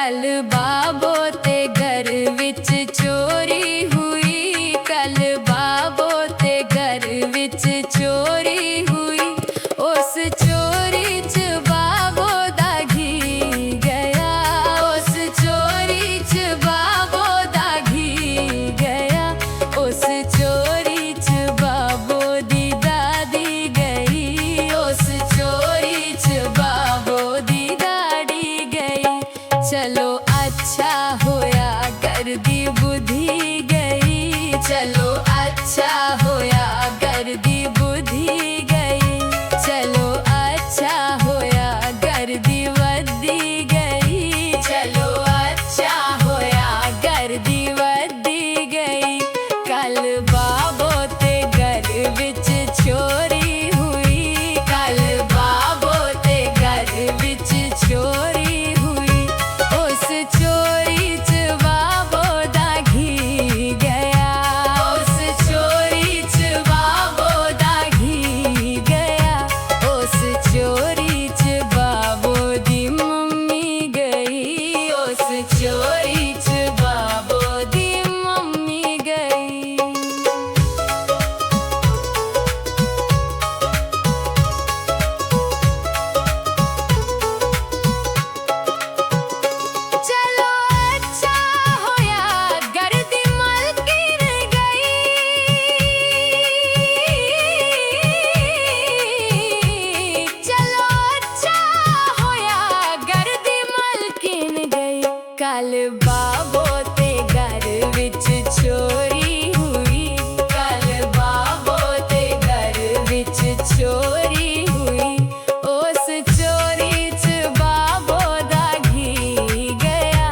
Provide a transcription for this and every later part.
कल बाबो ते घर विच चोरी हुई, कल बाबो ते घर विच चोरी हुई। उस चोरी च बाबो दा घी गया, उस चोरी च बाबो दा घी गया। उस चोरी च बाबो दी दादी गई, उस चोरी च बाबो दी दादी गई। चलो अच्छा होया घर दी बुद्धि गई, चलो अच्छा होया घर दी बुद्धि गई। चलो अच्छा होया घर दी वद्दी गई, चलो अच्छा होया घर दी वद्दी गई। कल बाबो ते घर विच चोरी हुई, कल बाबो ते घर विच चोरी हुई। उस चोरी च बाबो दा घी गया, उस चोरी च बाबो दा घी गया। उस चोरी च बाबो दी मम्मी गई, उस चोरी च बाबो दी मम्मी गई। चलो अच्छा होया घर दी मालकिन गई, चलो अच्छा होया घर दी मालकिन गई। कल बाबो ते घर विच चोरी हुई, कल बाबो ते घर विच चोरी हुई। उस चोरी च बाबो दा घी गया,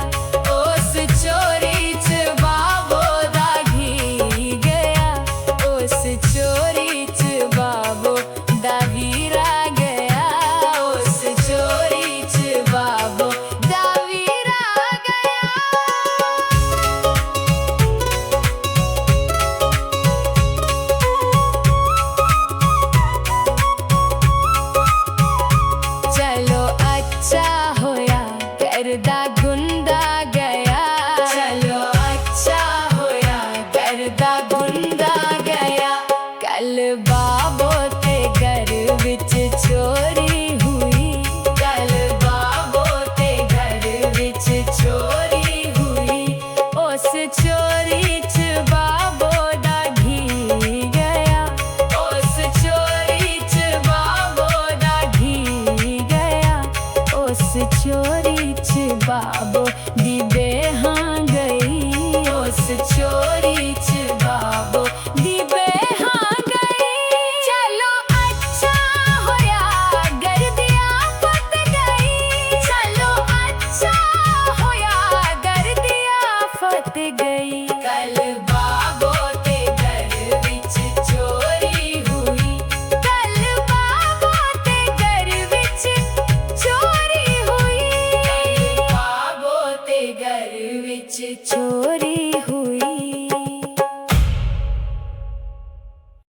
उस चोरी च बाबो दा घी गया। उस चोरी च बाबो दा वीरा गया, उस चोरी च बाबो दा वीरा गया। चलो अच्छा होया घर दा गुंदा गया, चलो अच्छा होया घर दा गुंदा गया। कल बाबो ते घर विच चोरी हुई, कल बाबो ते घर विच चोरी हुई। उस चोरी च बाबो दा घी गया, उस चोरी च बाबो दा घी गया। उस चोरी च बाबो